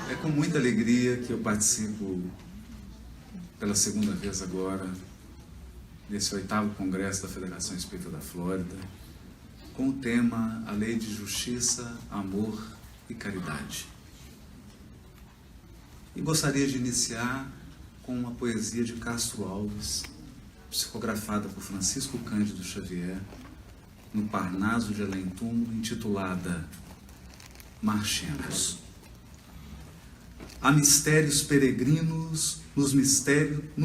É com muita alegria que eu participo pela segunda vez agora desse 8º Congresso da Federação Espírita da Flórida, com o tema A Lei de Justiça, Amor e Caridade. E gostaria de iniciar com uma poesia de Castro Alves, psicografada por Francisco Cândido Xavier, no Parnaso de Além-Túmulo, intitulada Marchemos. Há mistérios peregrinos no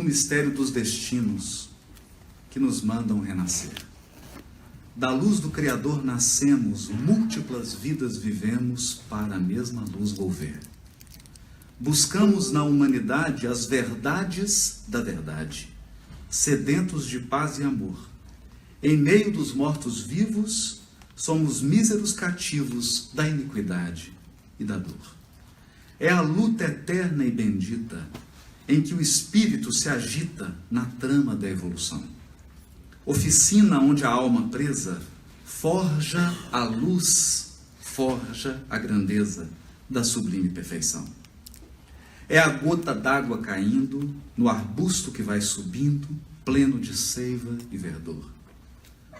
mistério dos destinos que nos mandam renascer. Da luz do Criador nascemos, múltiplas vidas vivemos para a mesma luz volver. Buscamos na humanidade as verdades da verdade, sedentos de paz e amor. Em meio dos mortos-vivos, somos míseros cativos da iniquidade e da dor. É a luta eterna e bendita em que o espírito se agita na trama da evolução. Oficina onde a alma presa forja a luz, forja a grandeza da sublime perfeição. É a gota d'água caindo no arbusto que vai subindo, pleno de seiva e verdor.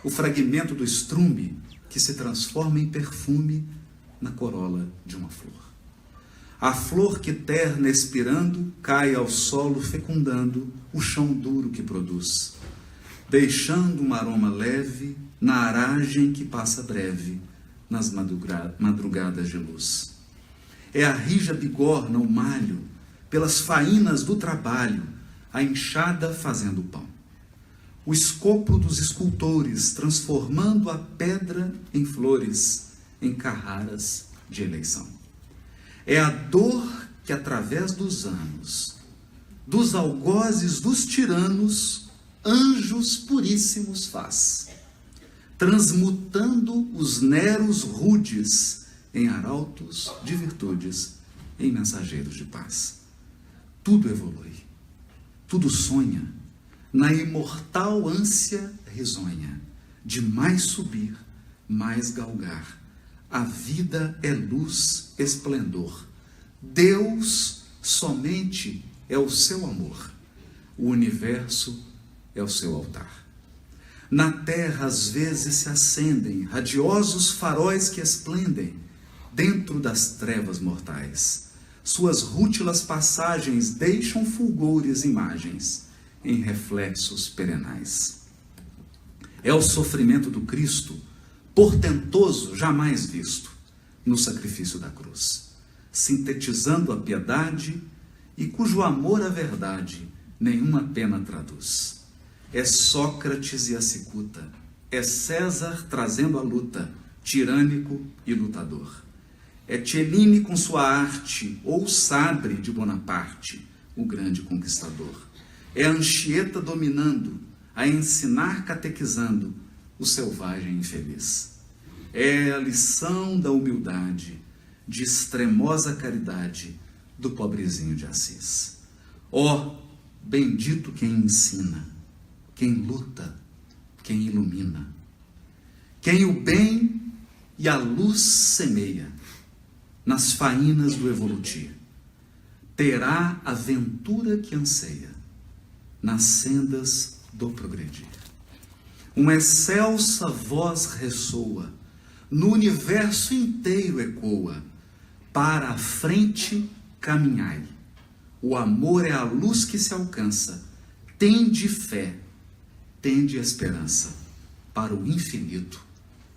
O fragmento do estrume que se transforma em perfume na corola de uma flor. A flor que terna expirando cai ao solo fecundando o chão duro que produz, deixando um aroma leve na aragem que passa breve nas madrugadas de luz. É a rija bigorna o malho, pelas faínas do trabalho, a enxada fazendo o pão. O escopo dos escultores transformando a pedra em flores, em carraras de eleição. É a dor que através dos anos, dos algozes dos tiranos, anjos puríssimos faz, transmutando os neros rudes em arautos de virtudes, em mensageiros de paz. Tudo evolui, tudo sonha, na imortal ânsia risonha, de mais subir, mais galgar. A vida é luz, esplendor. Deus somente é o seu amor. O universo é o seu altar. Na terra às vezes se acendem radiosos faróis que esplendem dentro das trevas mortais. Suas rútilas passagens deixam fulgores imagens em reflexos perenais. É o sofrimento do Cristo, portentoso jamais visto, no sacrifício da cruz, sintetizando a piedade e cujo amor à verdade nenhuma pena traduz. É Sócrates e a cicuta, é César trazendo a luta, tirânico e lutador. É Cellini com sua arte, ou o sabre de Bonaparte, o grande conquistador. É Anchieta dominando, a ensinar catequizando o selvagem infeliz. É a lição da humildade, de extremosa caridade do pobrezinho de Assis. Ó, bendito quem ensina, quem luta, quem ilumina, quem o bem e a luz semeia nas faínas do evolutir, terá a ventura que anseia nas sendas do progredir. Uma excelsa voz ressoa, no universo inteiro ecoa, para a frente caminhai. O amor é a luz que se alcança, tende fé, tende esperança, para o infinito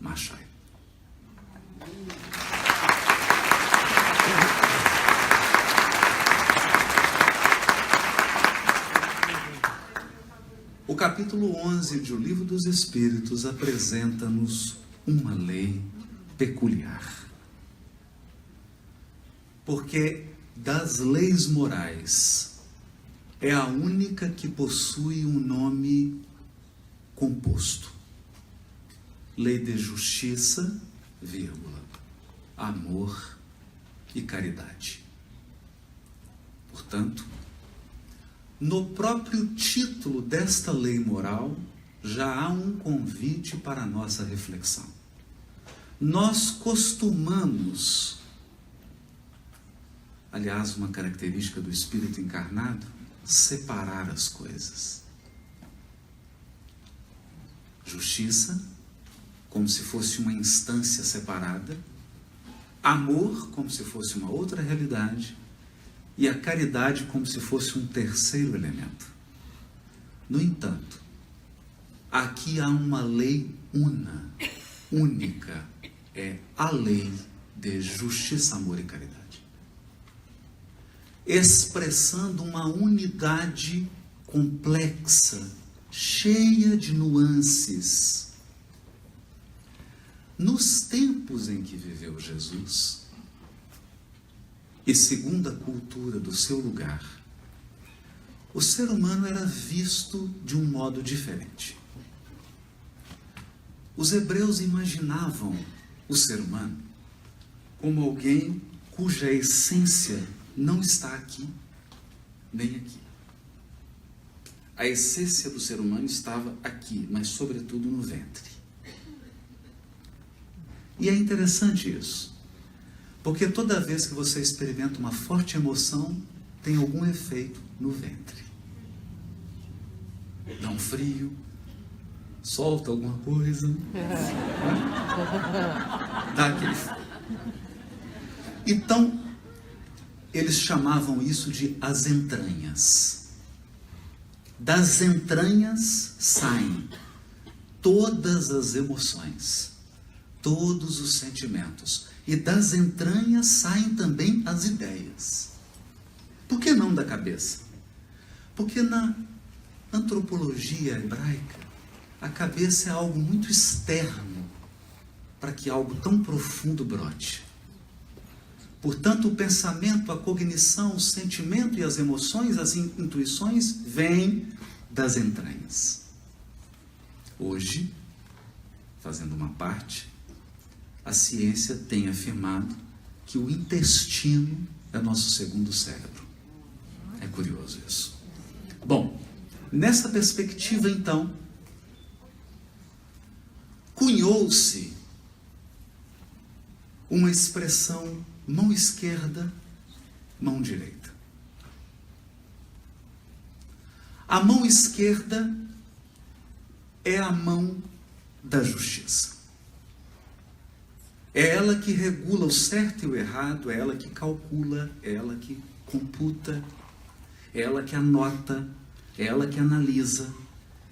marchai. O capítulo 11 de O Livro dos Espíritos apresenta-nos uma lei peculiar. Porque das leis morais é a única que possui um nome composto. Lei de justiça, vírgula, amor e caridade. Portanto, no próprio título desta lei moral, já há um convite para a nossa reflexão. Nós costumamos aliás, uma característica do Espírito encarnado, separar as coisas. Justiça, como se fosse uma instância separada, amor, como se fosse uma outra realidade, e a caridade como se fosse um terceiro elemento. No entanto, aqui há uma lei única, é a lei de justiça, amor e caridade, expressando uma unidade complexa, cheia de nuances. Nos tempos em que viveu Jesus, e segundo a cultura do seu lugar, o ser humano era visto de um modo diferente. Os hebreus imaginavam o ser humano como alguém cuja essência não está aqui, nem aqui. A essência do ser humano estava aqui, mas sobretudo no ventre. E é interessante isso, porque toda vez que você experimenta uma forte emoção, tem algum efeito no ventre. Dá um frio, solta alguma coisa, dá aquele frio. Então, eles chamavam isso de as entranhas. Das entranhas saem todas as emoções, todos os sentimentos. E das entranhas saem também as ideias. Por que não da cabeça? Porque na antropologia hebraica, a cabeça é algo muito externo para que algo tão profundo brote. Portanto, o pensamento, a cognição, o sentimento e as emoções, as intuições, vêm das entranhas. Hoje, fazendo uma parte, a ciência tem afirmado que o intestino é nosso segundo cérebro. É curioso isso. Bom, nessa perspectiva, então, cunhou-se uma expressão mão esquerda, mão direita. A mão esquerda é a mão da justiça. É ela que regula o certo e o errado, é ela que calcula, é ela que computa, é ela que anota, é ela que analisa.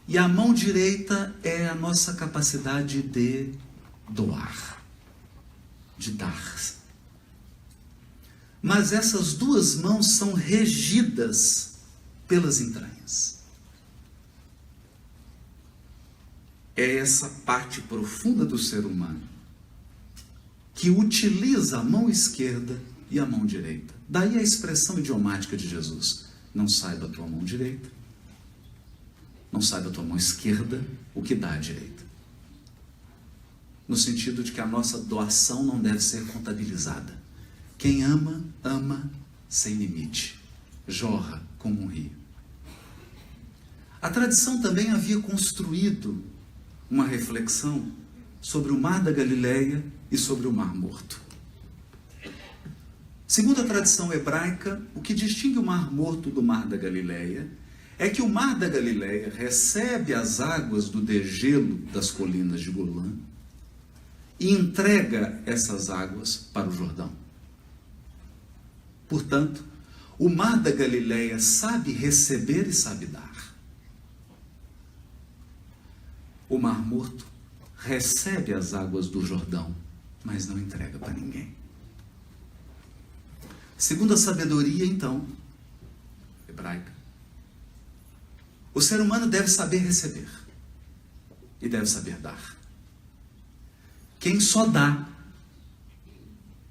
E a mão direita é a nossa capacidade de doar, de dar. Mas essas duas mãos são regidas pelas entranhas. É essa parte profunda do ser humano que utiliza a mão esquerda e a mão direita. Daí a expressão idiomática de Jesus: não saiba a tua mão direita, não saiba a tua mão esquerda o que dá à direita. No sentido de que a nossa doação não deve ser contabilizada. Quem ama, ama sem limite, jorra como um rio. A tradição também havia construído uma reflexão sobre o Mar da Galileia e sobre o Mar Morto. Segundo a tradição hebraica, o que distingue o Mar Morto do Mar da Galileia é que o Mar da Galileia recebe as águas do degelo das colinas de Golã e entrega essas águas para o Jordão. Portanto, o Mar da Galileia sabe receber e sabe dar. O Mar Morto recebe as águas do Jordão, mas não entrega para ninguém. Segundo a sabedoria, então, hebraica, o ser humano deve saber receber e deve saber dar. Quem só dá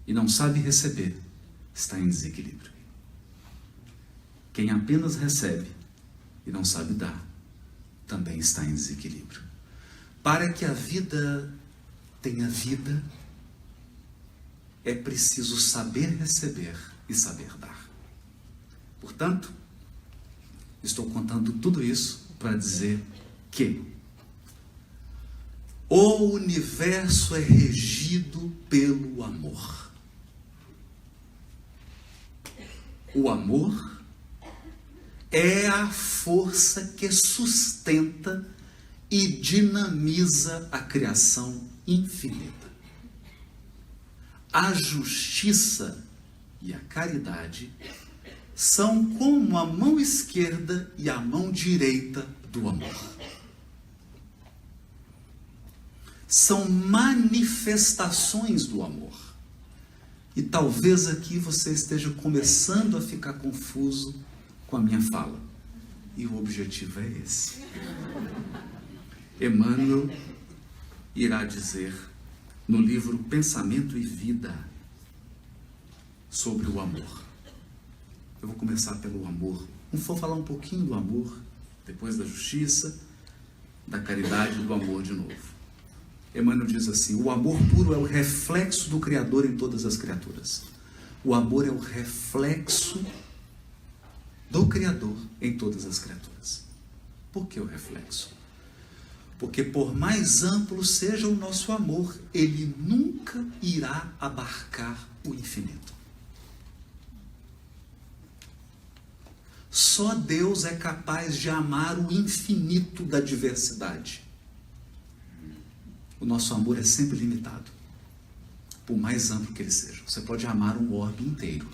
e não sabe receber está em desequilíbrio. Quem apenas recebe e não sabe dar também está em desequilíbrio. Para que a vida tenha vida, é preciso saber receber e saber dar. Portanto, estou contando tudo isso para dizer que o universo é regido pelo amor. O amor é a força que sustenta e dinamiza a criação infinita. A justiça e a caridade são como a mão esquerda e a mão direita do amor. São manifestações do amor. E talvez aqui você esteja começando a ficar confuso com a minha fala. E o objetivo é esse. Emmanuel irá dizer no livro Pensamento e Vida sobre o amor. Eu vou começar pelo amor. Vou falar um pouquinho do amor, depois da justiça, da caridade e do amor de novo. Emmanuel diz assim: o amor puro é o reflexo do Criador em todas as criaturas. O amor é o reflexo do Criador em todas as criaturas. Por que o reflexo? Porque por mais amplo seja o nosso amor, ele nunca irá abarcar o infinito. Só Deus é capaz de amar o infinito da diversidade. O nosso amor é sempre limitado, por mais amplo que ele seja. Você pode amar um orbe inteiro,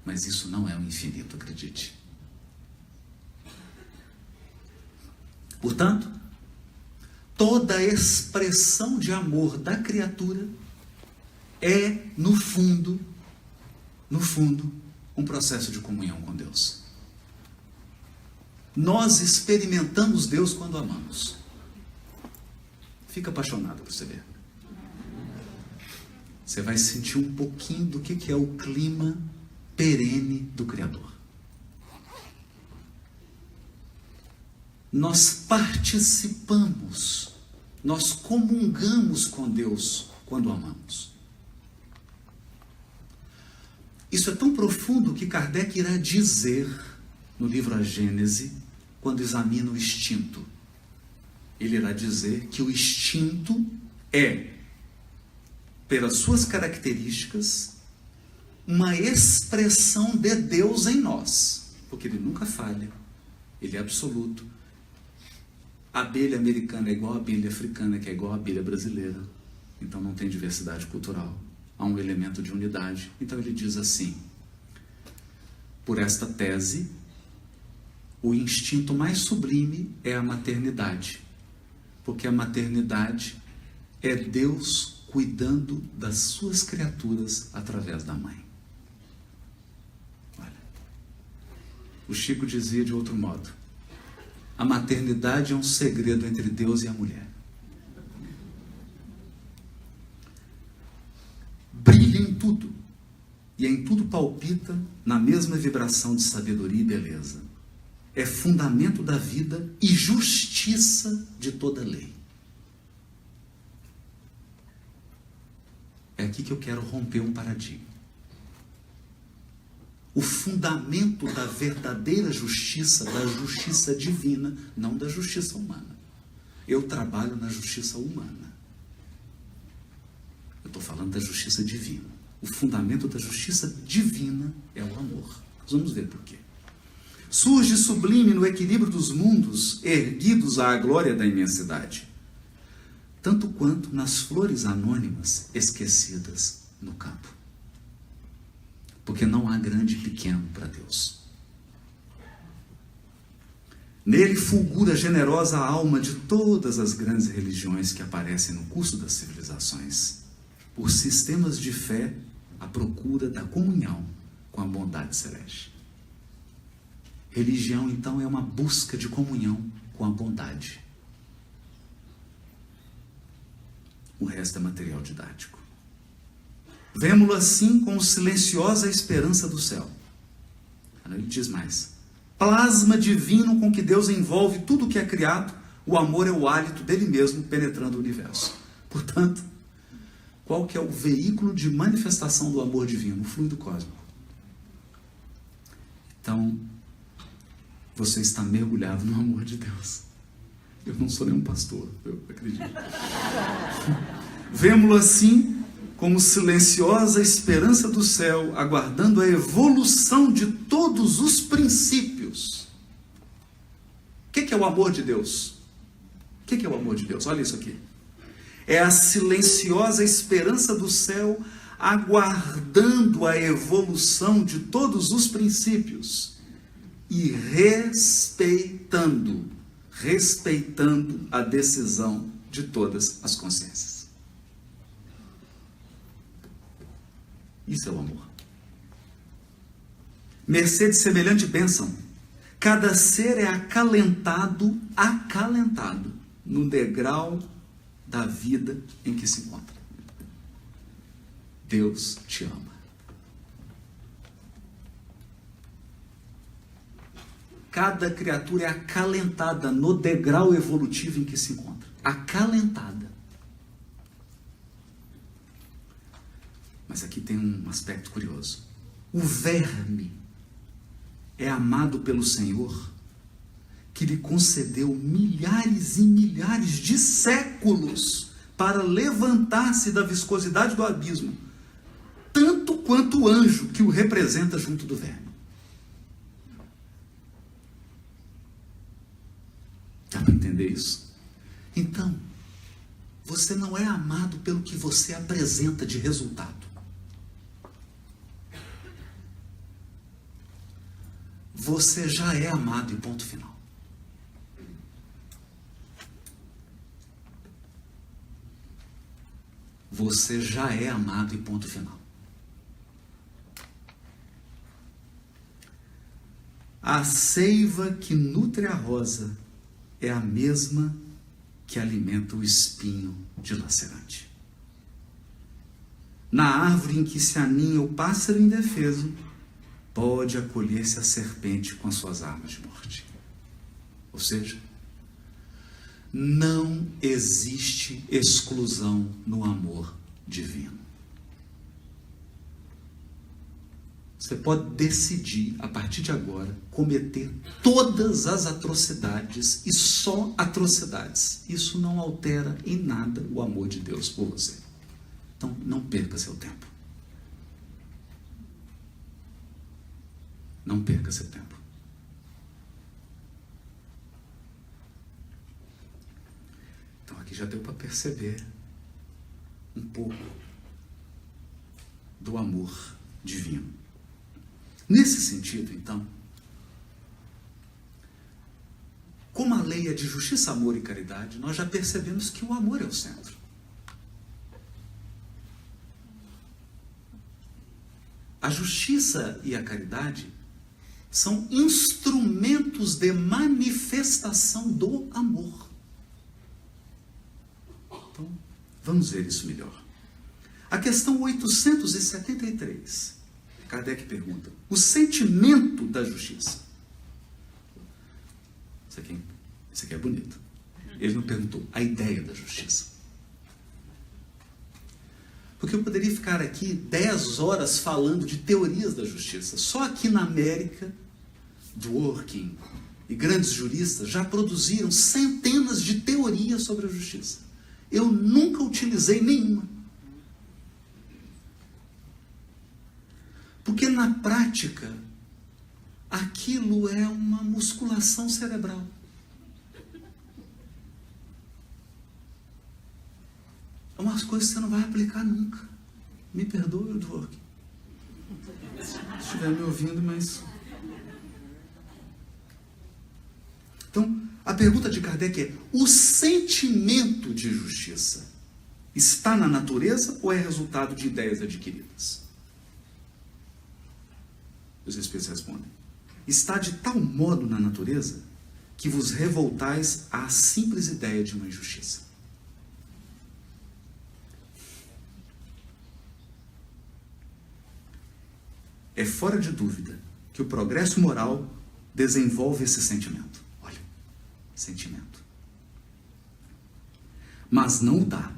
mas isso não é o infinito, acredite. Portanto, toda expressão de amor da criatura é, no fundo, um processo de comunhão com Deus. Nós experimentamos Deus quando amamos. Fica apaixonado por você ver. Você vai sentir um pouquinho do que é o clima perene do Criador. Nós participamos, nós comungamos com Deus quando amamos. Isso é tão profundo que Kardec irá dizer no livro A Gênese, quando examina o instinto. Ele irá dizer que o instinto é, pelas suas características, uma expressão de Deus em nós, porque ele nunca falha, ele é absoluto. A abelha americana é igual à abelha africana, que é igual à abelha brasileira, então não tem diversidade cultural, há um elemento de unidade. Então ele diz assim: por esta tese, o instinto mais sublime é a maternidade, porque a maternidade é Deus cuidando das suas criaturas através da mãe. Olha, o Chico dizia de outro modo: a maternidade é um segredo entre Deus e a mulher. Brilha em tudo, e em tudo palpita na mesma vibração de sabedoria e beleza. É fundamento da vida e justiça de toda lei. É aqui que eu quero romper um paradigma. O fundamento da verdadeira justiça, da justiça divina, não da justiça humana. Eu trabalho na justiça humana. Eu estou falando da justiça divina. O fundamento da justiça divina é o amor. Nós vamos ver por quê. Surge sublime no equilíbrio dos mundos, erguidos à glória da imensidade, tanto quanto nas flores anônimas esquecidas no campo. Porque não há grande e pequeno para Deus. Nele fulgura generosa a alma de todas as grandes religiões que aparecem no curso das civilizações, por sistemas de fé à procura da comunhão com a bondade celeste. Religião, então, é uma busca de comunhão com a bondade. O resto é material didático. Vemo-lo assim com silenciosa esperança do céu. Ele diz mais: plasma divino com que Deus envolve tudo o que é criado, o amor é o hálito dele mesmo penetrando o universo. Portanto, qual que é o veículo de manifestação do amor divino? O fluido cósmico. Então, você está mergulhado no amor de Deus. Eu não sou nenhum pastor, eu acredito. Vemo-lo assim como silenciosa esperança do céu, aguardando a evolução de todos os princípios. O que é o amor de Deus? O que é o amor de Deus? Olha isso aqui. É a silenciosa esperança do céu, aguardando a evolução de todos os princípios e respeitando a decisão de todas as consciências. Isso é o amor. Mercê de semelhante bênção, cada ser é acalentado no degrau da vida em que se encontra. Deus te ama. Cada criatura é acalentada no degrau evolutivo em que se encontra. Acalentada. Mas aqui tem um aspecto curioso. O verme é amado pelo Senhor, que lhe concedeu milhares e milhares de séculos para levantar-se da viscosidade do abismo, tanto quanto o anjo que o representa junto do verme. Dá para entender isso? Então, você não é amado pelo que você apresenta de resultado. Você já é amado e ponto final. Você já é amado e ponto final. A seiva que nutre a rosa é a mesma que alimenta o espinho dilacerante. Na árvore em que se aninha o pássaro indefeso, pode acolher-se a serpente com as suas armas de morte. Ou seja, não existe exclusão no amor divino. Você pode decidir, a partir de agora, cometer todas as atrocidades e só atrocidades. Isso não altera em nada o amor de Deus por você. Então, não perca seu tempo. Não perca seu tempo. Então, aqui já deu para perceber um pouco do amor divino. Nesse sentido, então, como a lei é de justiça, amor e caridade, nós já percebemos que o amor é o centro. A justiça e a caridade são instrumentos de manifestação do amor. Então, vamos ver isso melhor. A questão 873. Kardec pergunta: o sentimento da justiça. Isso aqui é bonito. Ele não perguntou a ideia da justiça. Porque eu poderia ficar aqui 10 horas falando de teorias da justiça. Só aqui na América, Dworkin e grandes juristas já produziram centenas de teorias sobre a justiça. Eu nunca utilizei nenhuma. Porque na prática, aquilo é uma musculação cerebral. É umas coisas que você não vai aplicar nunca. Me perdoe, Dworkin, se estiver me ouvindo, mas... Então, a pergunta de Kardec é: o sentimento de justiça está na natureza ou é resultado de ideias adquiridas? Os Espíritos respondem: está de tal modo na natureza que vos revoltais à simples ideia de uma injustiça. É fora de dúvida que o progresso moral desenvolve esse sentimento. Olha, sentimento. Mas não o dá.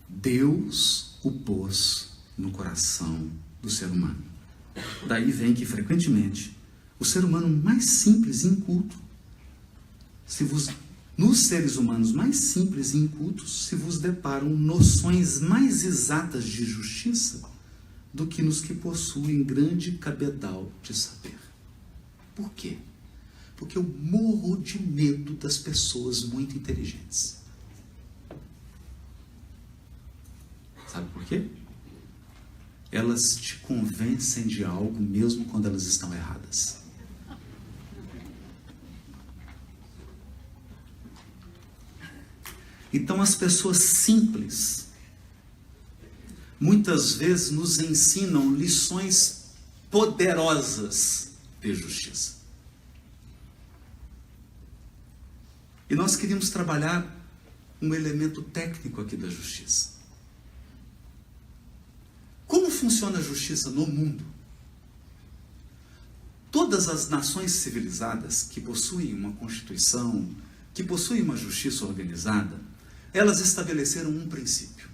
Deus o pôs no coração do ser humano. Daí vem que, frequentemente, o ser humano mais simples e inculto se vos Nos seres humanos mais simples e incultos se vos deparam noções mais exatas de justiça do que nos que possuem grande cabedal de saber. Por quê? Porque eu morro de medo das pessoas muito inteligentes. Sabe por quê? Elas te convencem de algo mesmo quando elas estão erradas. Então as pessoas simples muitas vezes nos ensinam lições poderosas de justiça. E nós queríamos trabalhar um elemento técnico aqui da justiça. Como funciona a justiça no mundo? Todas as nações civilizadas que possuem uma constituição, que possuem uma justiça organizada, elas estabeleceram um princípio.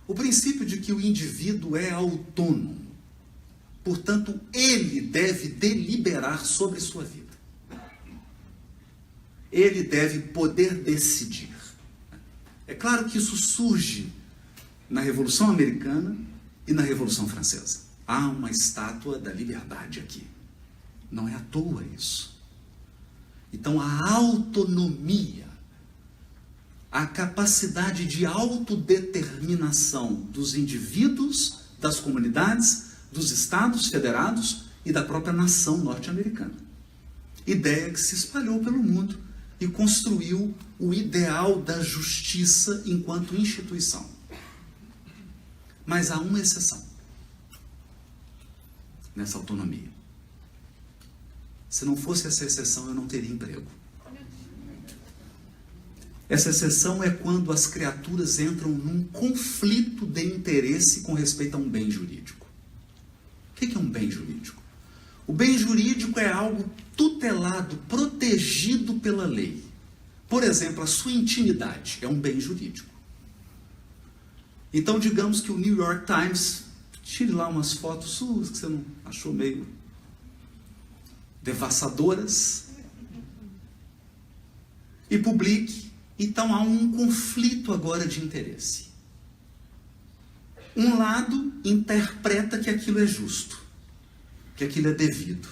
O princípio de que o indivíduo é autônomo. Portanto, ele deve deliberar sobre sua vida. Ele deve poder decidir. É claro que isso surge na Revolução Americana e na Revolução Francesa. Há uma estátua da liberdade aqui. Não é à toa isso. Então, a autonomia, a capacidade de autodeterminação dos indivíduos, das comunidades, dos estados federados e da própria nação norte-americana. Ideia que se espalhou pelo mundo e construiu o ideal da justiça enquanto instituição. Mas há uma exceção nessa autonomia. Se não fosse essa exceção, eu não teria emprego. Essa exceção é quando as criaturas entram num conflito de interesse com respeito a um bem jurídico. O que é um bem jurídico? O bem jurídico é algo tutelado, protegido pela lei. Por exemplo, a sua intimidade é um bem jurídico. Então, digamos que o New York Times tire lá umas fotos suas que você não achou meio devassadoras e publique. Então há um conflito agora de interesse. Um lado interpreta que aquilo é justo, que aquilo é devido.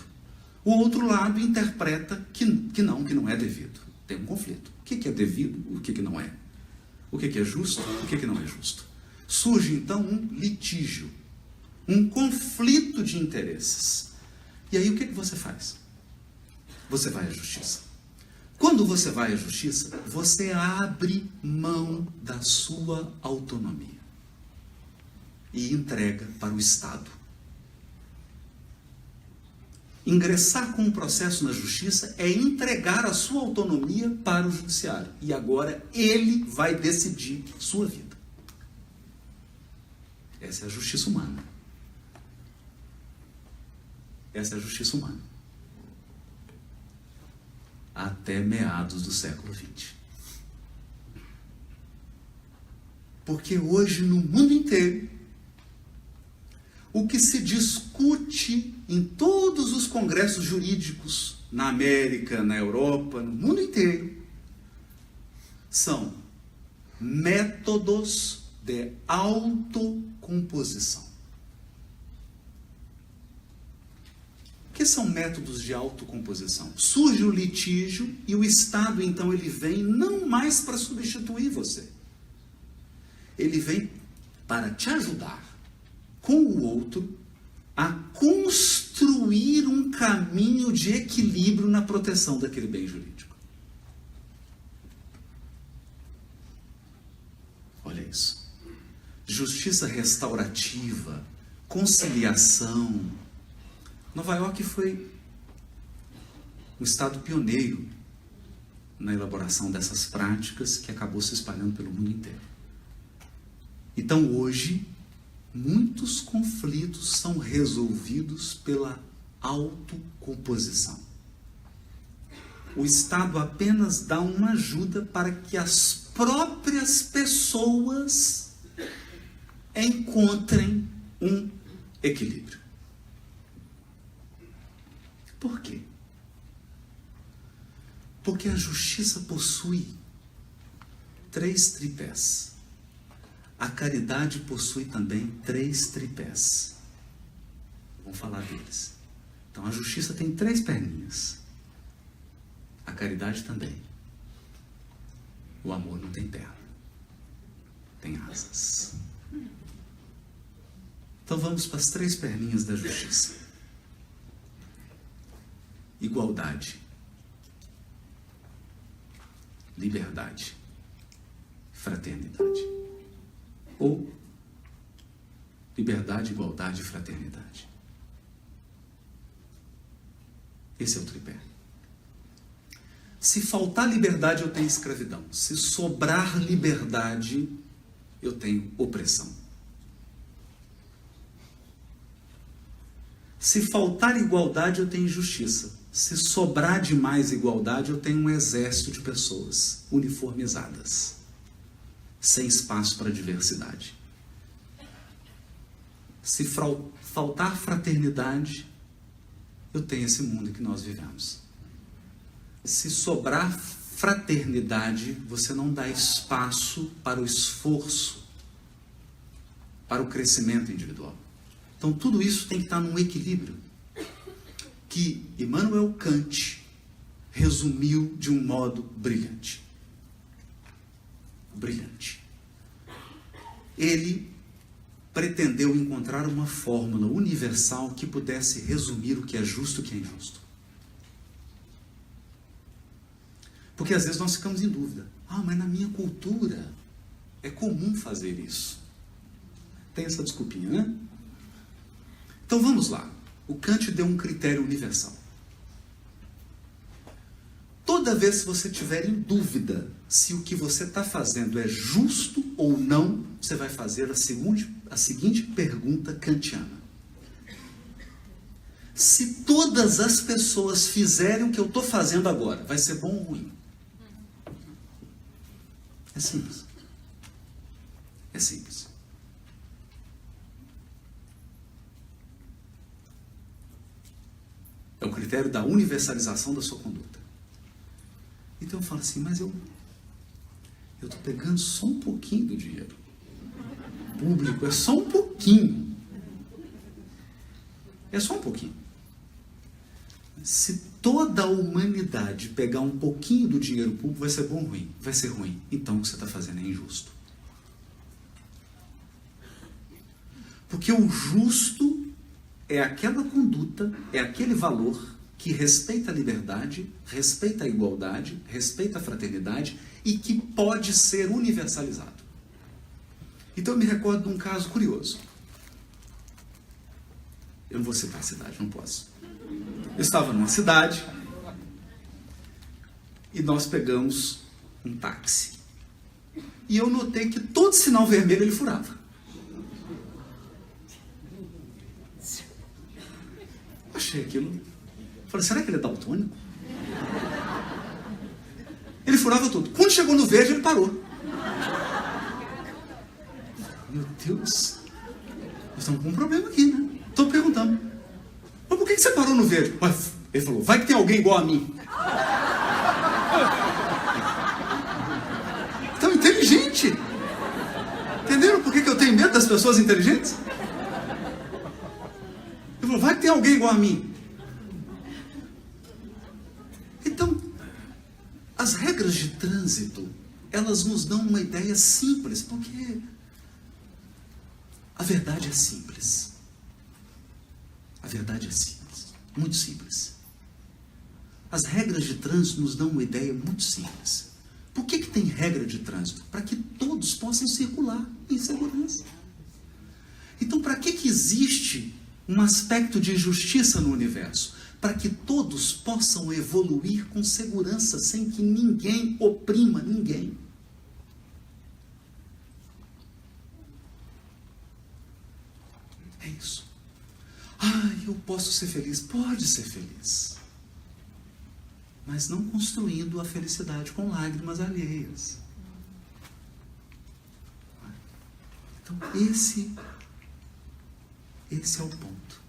O outro lado interpreta que não é devido. Tem um conflito. O que é devido, o que não é? O que é justo, o que não é justo? Surge então um litígio, um conflito de interesses. E aí o que você faz? Você vai à justiça. Quando você vai à justiça, você abre mão da sua autonomia e entrega para o Estado. Ingressar com um processo na justiça é entregar a sua autonomia para o judiciário. E agora ele vai decidir sua vida. Essa é a justiça humana. Essa é a justiça humana. Até meados do século XX. Porque hoje, no mundo inteiro, o que se discute em todos os congressos jurídicos, na América, na Europa, no mundo inteiro, são métodos de autocomposição. O que são métodos de autocomposição? Surge o litígio e o Estado, então, ele vem não mais para substituir você. Ele vem para te ajudar com o outro a construir um caminho de equilíbrio na proteção daquele bem jurídico. Olha isso. Justiça restaurativa, conciliação. Nova York foi um estado pioneiro na elaboração dessas práticas que acabou se espalhando pelo mundo inteiro. Então hoje, muitos conflitos são resolvidos pela autocomposição. O Estado apenas dá uma ajuda para que as próprias pessoas encontrem um equilíbrio. Por quê? Porque a justiça possui 3 tripés. A caridade possui também 3 tripés. Vamos falar deles. Então a justiça tem 3 perninhas. A caridade também. O amor não tem perna. Tem asas. Então vamos para as 3 perninhas da justiça. Igualdade. Liberdade. Fraternidade. Ou liberdade, igualdade e fraternidade. Esse é o tripé. Se faltar liberdade, eu tenho escravidão. Se sobrar liberdade, eu tenho opressão. Se faltar igualdade, eu tenho injustiça. Se sobrar demais igualdade, eu tenho um exército de pessoas uniformizadas, sem espaço para diversidade. Se faltar fraternidade, eu tenho esse mundo que nós vivemos. Se sobrar fraternidade, você não dá espaço para o esforço, para o crescimento individual. Então tudo isso tem que estar num equilíbrio, que Immanuel Kant resumiu de um modo brilhante. Brilhante. Ele pretendeu encontrar uma fórmula universal que pudesse resumir o que é justo e o que é injusto. Porque às vezes nós ficamos em dúvida. Mas na minha cultura é comum fazer isso. Tem essa desculpinha, né? Então vamos lá. O Kant deu um critério universal. Toda vez que você tiver em dúvida se o que você está fazendo é justo ou não, você vai fazer a seguinte pergunta kantiana. Se todas as pessoas fizerem o que eu estou fazendo agora, vai ser bom ou ruim? É simples. É simples. É o critério da universalização da sua conduta. Então eu falo assim, mas eu estou pegando só um pouquinho do dinheiro público, é só um pouquinho. É só um pouquinho. Se toda a humanidade pegar um pouquinho do dinheiro público, vai ser bom ou ruim? Vai ser ruim. Então o que você está fazendo é injusto. Porque o justo é aquela conduta, é aquele valor que respeita a liberdade, respeita a igualdade, respeita a fraternidade e que pode ser universalizado. Então eu me recordo de um caso curioso. Eu não vou citar a cidade, não posso. Eu estava numa cidade e nós pegamos um táxi. E eu notei que todo sinal vermelho ele furava. Achei aquilo. Falei, será que ele é daltônico? Ele furava tudo. Quando chegou no verde, ele parou. Meu Deus. Nós estamos com um problema aqui, né? Estou perguntando. Mas por que você parou no verde? Ele falou, vai que tem alguém igual a mim. Então, inteligente. Entenderam por que eu tenho medo das pessoas inteligentes? Ele falou, vai que tem alguém igual a mim. Então, as regras de trânsito, elas nos dão uma ideia simples, porque a verdade é simples. A verdade é simples, muito simples. As regras de trânsito nos dão uma ideia muito simples. Por que tem regra de trânsito? Para que todos possam circular em segurança. Então, para que existe um aspecto de justiça no universo? Para que todos possam evoluir com segurança, sem que ninguém oprima ninguém. É isso. Eu posso ser feliz. Pode ser feliz. Mas não construindo a felicidade com lágrimas alheias. Então, esse é o ponto.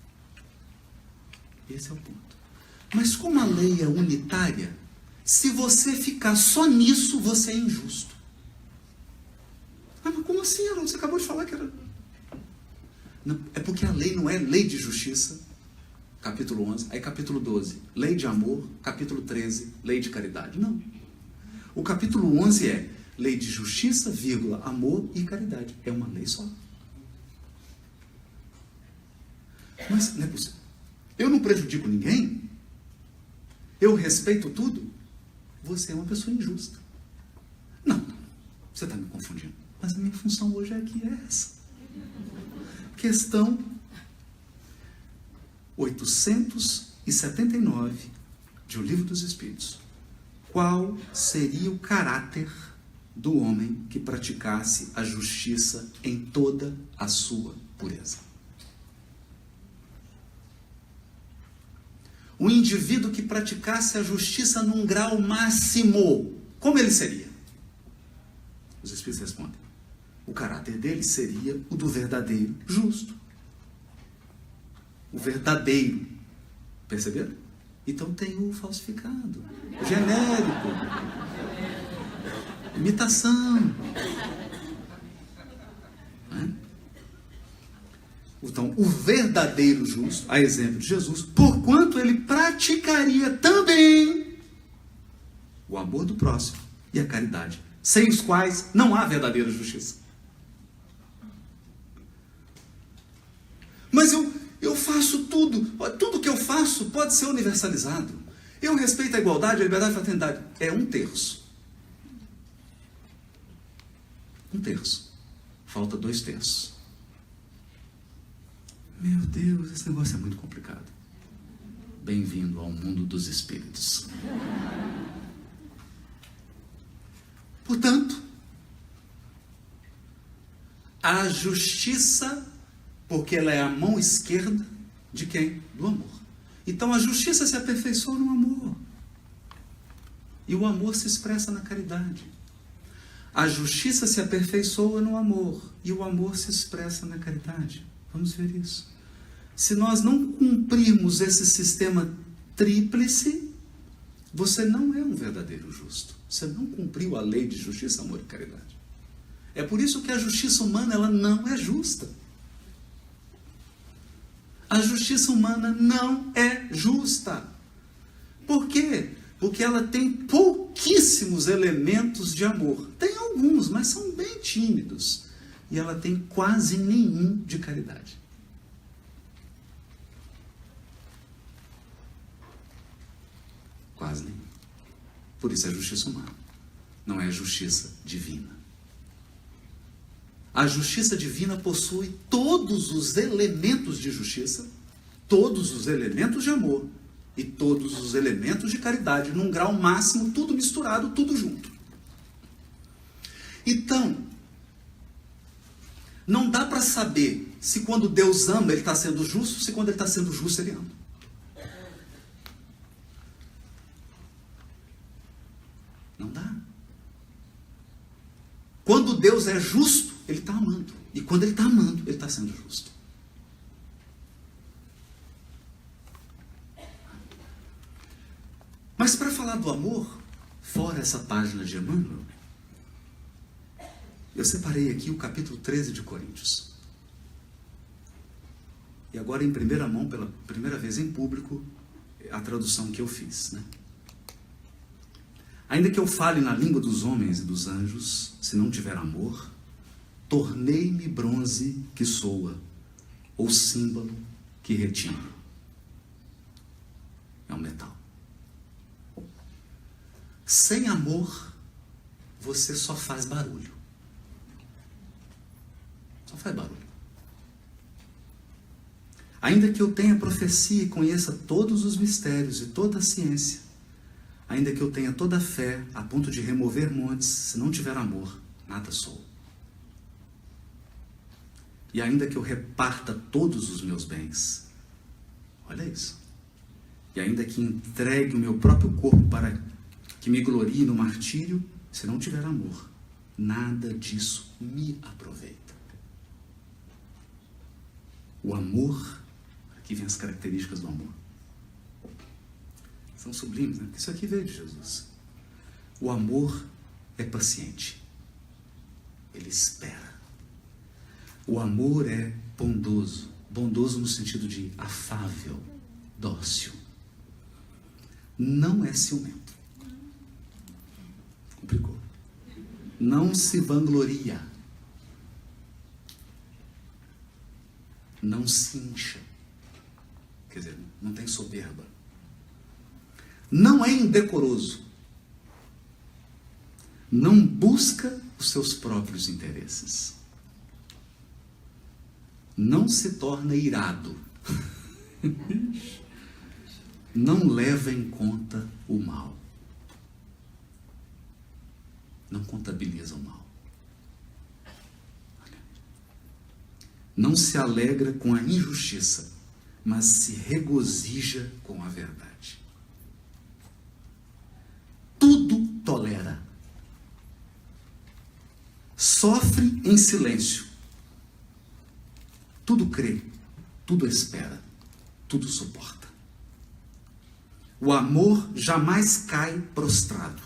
Esse é o ponto. Mas como a lei é unitária, Se você ficar só nisso, você é injusto. Ah, mas como assim, Haroldo? Você acabou de falar que era... Não, é porque a lei não é lei de justiça, capítulo 11, aí capítulo 12, lei de amor, capítulo 13, lei de caridade. Não. O capítulo 11 é lei de justiça, vírgula, amor e caridade. É uma lei só. Mas não é possível. Eu não prejudico ninguém? Eu respeito tudo? Você é uma pessoa injusta. Não, você está me confundindo. Mas a minha função hoje aqui é essa. Questão 879 de O Livro dos Espíritos. Qual seria o caráter do homem que praticasse a justiça em toda a sua pureza? O indivíduo que praticasse a justiça num grau máximo, como ele seria? Os Espíritos respondem: o caráter dele seria o do verdadeiro justo. O verdadeiro. Perceberam? Então tem o falsificado, o genérico, imitação. Então, o verdadeiro justo, a exemplo de Jesus, porquanto ele praticaria também o amor do próximo e a caridade, sem os quais não há verdadeira justiça. Mas eu faço tudo que eu faço pode ser universalizado. Eu respeito a igualdade, a liberdade e a fraternidade. É 1/3. 1/3. Falta 2/3. Meu Deus, esse negócio é muito complicado. Bem-vindo ao mundo dos espíritos. Portanto, a justiça, porque ela é a mão esquerda de quem? Do amor. Então a justiça se aperfeiçoa no amor. E o amor se expressa na caridade. A justiça se aperfeiçoa no amor. E o amor se expressa na caridade. Vamos ver isso. Se nós não cumprirmos esse sistema tríplice, você não é um verdadeiro justo. Você não cumpriu a lei de justiça, amor e caridade. É por isso que a justiça humana ela não é justa. A justiça humana não é justa. Por quê? Porque ela tem pouquíssimos elementos de amor. Tem alguns, mas são bem tímidos. E ela tem quase nenhum de caridade. Quase nenhum. Por isso é justiça humana. Não é justiça divina. A justiça divina possui todos os elementos de justiça, todos os elementos de amor e todos os elementos de caridade, num grau máximo, tudo misturado, tudo junto. Então, não dá para saber se quando Deus ama, ele está sendo justo, se quando ele está sendo justo, ele ama. Não dá. Quando Deus é justo, ele está amando. E quando ele está amando, ele está sendo justo. Mas para falar do amor, fora essa página de Emmanuel, eu separei aqui o capítulo 13 de Coríntios. E agora em primeira mão, pela primeira vez em público, a tradução que eu fiz, né? Ainda que eu fale na língua dos homens e dos anjos, se não tiver amor, tornei-me bronze que soa, ou símbolo que retine. É um metal. Sem amor, você só faz barulho. Só faz barulho. Ainda que eu tenha profecia e conheça todos os mistérios e toda a ciência, ainda que eu tenha toda a fé a ponto de remover montes, se não tiver amor, nada sou. E ainda que eu reparta todos os meus bens, olha isso, e ainda que entregue o meu próprio corpo para que me glorie no martírio, se não tiver amor, nada disso me aproveita. O amor, aqui vem as características do amor. São sublimes, né? Isso aqui veio de Jesus. O amor é paciente. Ele espera. O amor é bondoso. Bondoso no sentido de afável, dócil. Não é ciumento. Complicou. Não se vangloria. Não se incha. Quer dizer, não tem soberba. Não é indecoroso. Não busca os seus próprios interesses. Não se torna irado. Não leva em conta o mal. Não contabiliza o mal. Não se alegra com a injustiça, mas se regozija com a verdade. Tudo tolera. Sofre em silêncio. Tudo crê, tudo espera, tudo suporta. O amor jamais cai prostrado.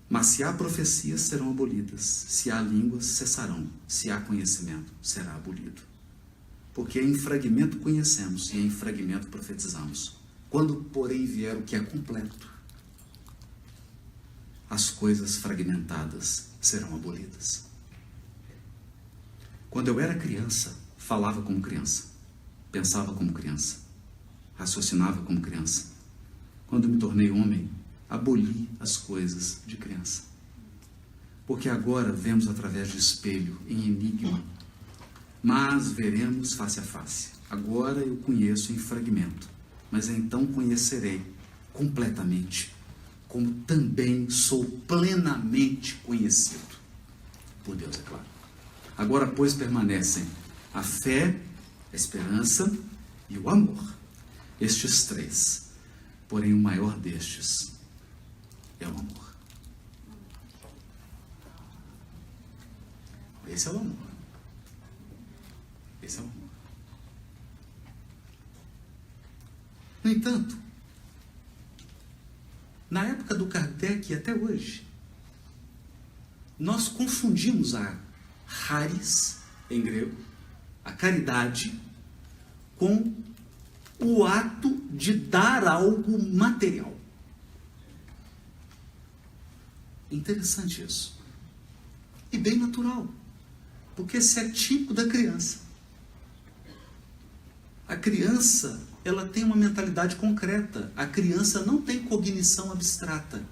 Mas se há profecias, serão abolidas. Se há línguas, cessarão. Se há conhecimento, será abolido. Porque em fragmento conhecemos e em fragmento profetizamos. Quando, porém, vier o que é completo, as coisas fragmentadas serão abolidas. Quando eu era criança, falava como criança, pensava como criança, raciocinava como criança. Quando me tornei homem, aboli as coisas de criança. Porque agora vemos através de espelho, em enigma, mas veremos face a face. Agora eu conheço em fragmento, mas então conhecerei completamente, como também sou plenamente conhecido por Deus, é claro. Agora, pois, permanecem a fé, a esperança e o amor. Estes três. Porém, o maior destes é o amor. Esse é o amor. Esse é o amor. No entanto, na época do Kardec e até hoje, nós confundimos a charis, em grego, a caridade, com o ato de dar algo material. Interessante isso. E bem natural. Porque esse é típico da criança. A criança, ela tem uma mentalidade concreta. A criança não tem cognição abstrata.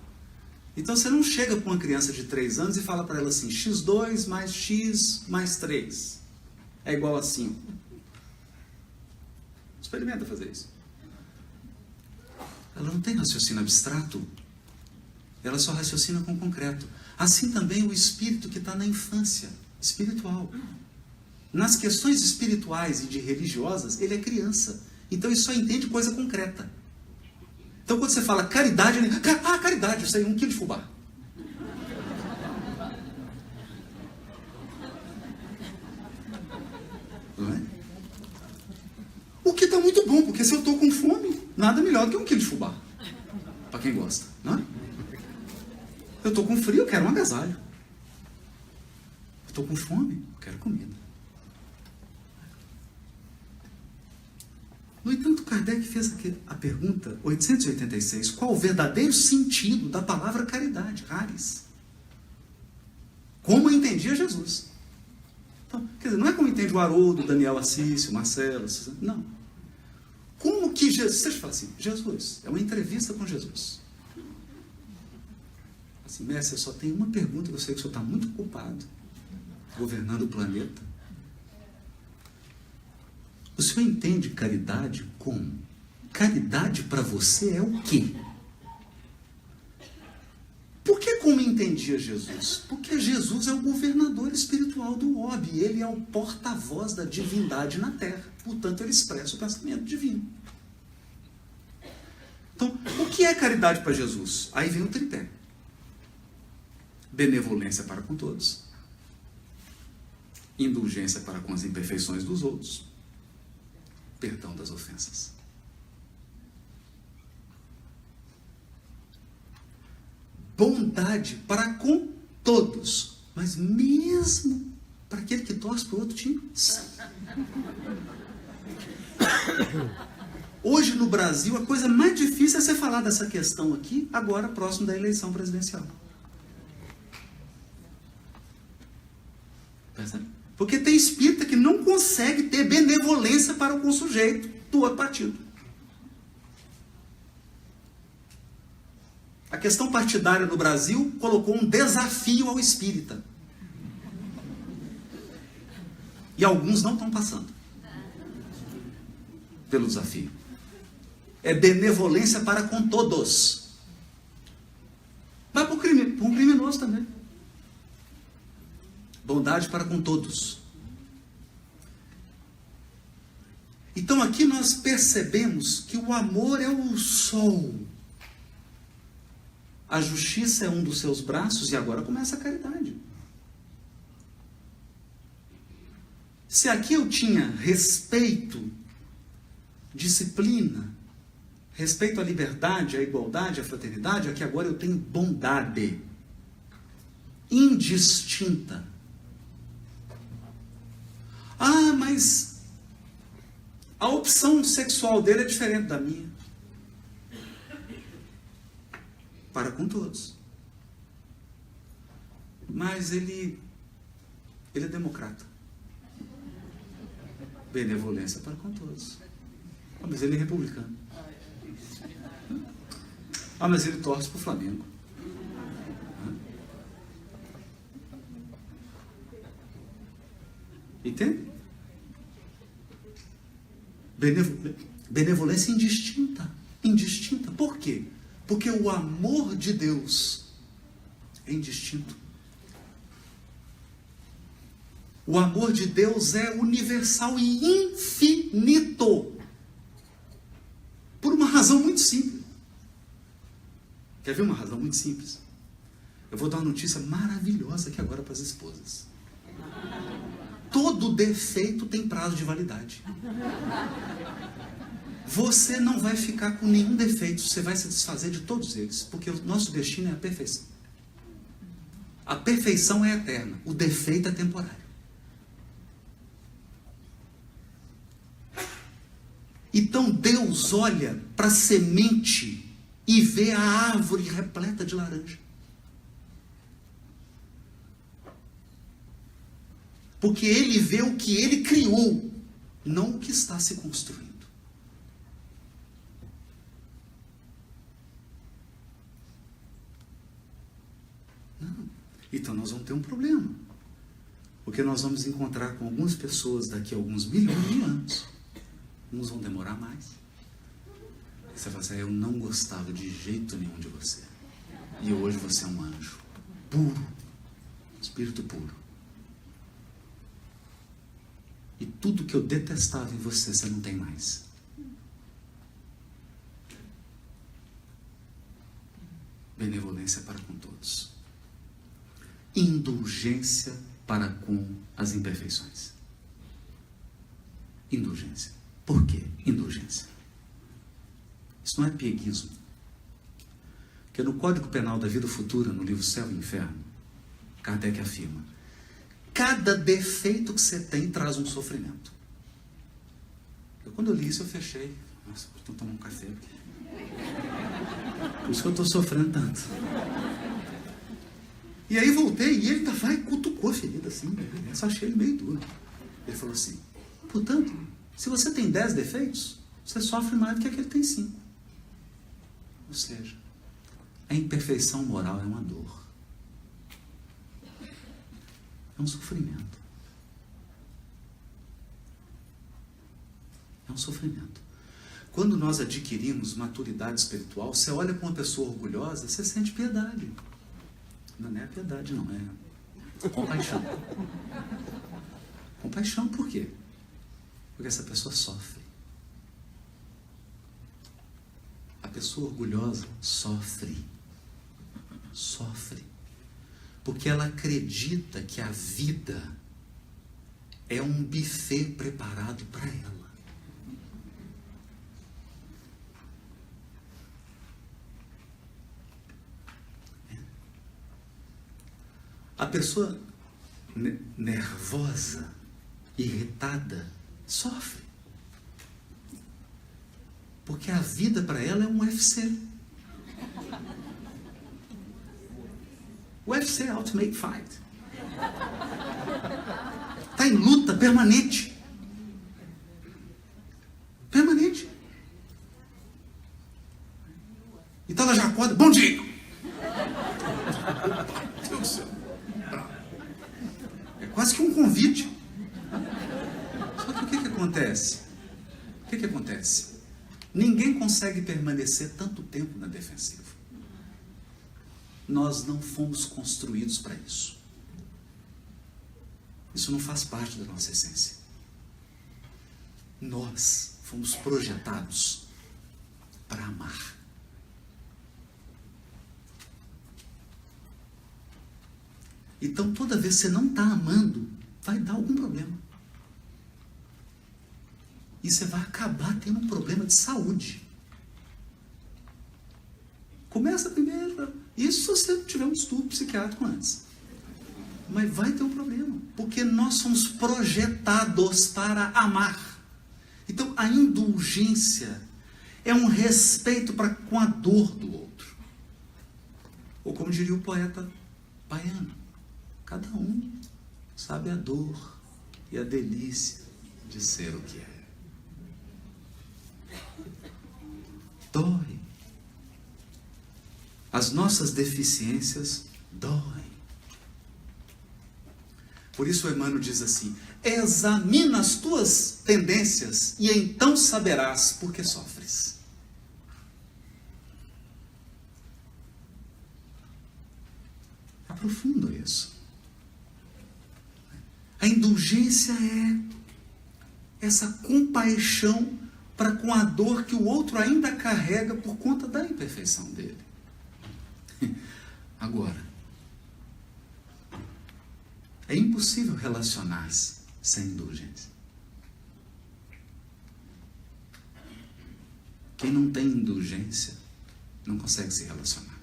Então você não chega para uma criança de 3 anos e fala para ela assim, x2 mais x mais 3 é igual a 5. Experimenta fazer isso. Ela não tem raciocínio abstrato. Ela só raciocina com o concreto. Assim também o espírito que está na infância, espiritual. Nas questões espirituais e de religiosas, ele é criança. Então ele só entende coisa concreta. Então quando você fala caridade, ele... caridade, eu sei, 1 quilo de fubá. Não é? O que está muito bom, porque se eu estou com fome, nada melhor do que 1 quilo de fubá. Para quem gosta, não é? Eu estou com frio, eu quero um agasalho. Eu estou com fome, eu quero comida. No entanto, Kardec fez aqui a pergunta 886, qual o verdadeiro sentido da palavra caridade, charis? Como entendia Jesus? Então, quer dizer, não é como entende o Haroldo, o Daniel Assis, o Marcelo, não. Como que Jesus, você fala assim, Jesus, é uma entrevista com Jesus. Assim, mestre, eu só tenho uma pergunta, eu sei que o senhor está muito ocupado, governando o planeta. O senhor entende caridade como? Caridade para você é o quê? Por que como entendia Jesus? Porque Jesus é o governador espiritual do orbe, ele é o porta-voz da divindade na Terra, portanto ele expressa o pensamento divino. Então, o que é caridade para Jesus? Aí vem o tripé. Benevolência para com todos, indulgência para com as imperfeições dos outros, perdão das ofensas. bondade para com todos, mas mesmo para aquele que torce para o outro time. Hoje no Brasil, a coisa mais difícil é você falar dessa questão aqui, agora próximo da eleição presidencial. Porque tem espírita que não consegue ter benevolência para com o sujeito do outro partido. A questão partidária no Brasil colocou um desafio ao espírita. E alguns não estão passando pelo desafio. É benevolência para com todos. Vai para um criminoso também. Bondade para com todos. Então aqui nós percebemos que o amor é o sol. A justiça é um dos seus braços e agora começa a caridade. Se aqui eu tinha respeito, disciplina, respeito à liberdade, à igualdade, à fraternidade, aqui agora eu tenho bondade. Indistinta. Ah, mas a opção sexual dele é diferente da minha. Para com todos. Mas ele é democrata. Benevolência para com todos. Ah, mas ele é republicano. Ah, mas ele torce para o Flamengo. Entende? Benevolência indistinta. Indistinta. Por quê? Porque o amor de Deus é indistinto. O amor de Deus é universal e infinito. Por uma razão muito simples. Quer ver uma razão muito simples? Eu vou dar uma notícia maravilhosa aqui agora para as esposas. Todo defeito tem prazo de validade. Você não vai ficar com nenhum defeito, você vai se desfazer de todos eles, porque o nosso destino é a perfeição. A perfeição é eterna, o defeito é temporário. Então Deus olha para a semente e vê a árvore repleta de laranja. Porque ele vê o que ele criou, não o que está se construindo. Não. Então nós vamos ter um problema. Porque nós vamos encontrar com algumas pessoas daqui a alguns milhões de anos. Uns vão demorar mais. Você vai dizer, eu não gostava de jeito nenhum de você. E hoje você é um anjo. Puro. Espírito puro. E tudo que eu detestava em você, você não tem mais. Benevolência para com todos. Indulgência para com as imperfeições. Indulgência. Por quê? Indulgência. Isso não é pieguismo. Porque no Código Penal da Vida Futura, no livro Céu e Inferno, Kardec afirma: cada defeito que você tem traz um sofrimento. Quando eu li isso, eu fechei. Nossa, vou tomar um café aqui. Por isso que eu estou sofrendo tanto. E aí voltei e ele vai e cutucou a ferida assim. Eu só achei ele meio duro. Ele falou assim: portanto, se você tem 10 defeitos, você sofre mais do que aquele que tem 5. Ou seja, a imperfeição moral é uma dor. É um sofrimento. É um sofrimento. Quando nós adquirimos maturidade espiritual, você olha para uma pessoa orgulhosa, você sente piedade. Não é piedade, não. É compaixão. Compaixão por quê? Porque essa pessoa sofre. A pessoa orgulhosa sofre. Sofre. Porque ela acredita que a vida é um buffet preparado para ela. A pessoa nervosa, irritada, sofre. Porque a vida para ela é um UFC. UFC é Ultimate Fight. Está em luta permanente. Permanente. Então ela já acorda, bom dia! Deus do céu. É quase que um convite. Só que o que acontece? O que acontece? Ninguém consegue permanecer tanto tempo na defensiva. Nós não fomos construídos para isso. Isso não faz parte da nossa essência. Nós fomos projetados para amar. Então, toda vez que você não está amando, vai dar algum problema. E você vai acabar tendo um problema de saúde. Começa primeiro. Isso se você tiver um estudo psiquiátrico antes. Mas vai ter um problema. Porque nós somos projetados para amar. Então, a indulgência é um respeito com a dor do outro. Ou como diria o poeta baiano, cada um sabe a dor e a delícia de ser o que é. Dói. As nossas deficiências doem. Por isso o Emmanuel diz assim: examina as tuas tendências e então saberás por que sofres. É profundo isso. A indulgência é essa compaixão para com a dor que o outro ainda carrega por conta da imperfeição dele. Agora, é impossível relacionar-se sem indulgência. Quem não tem indulgência não consegue se relacionar.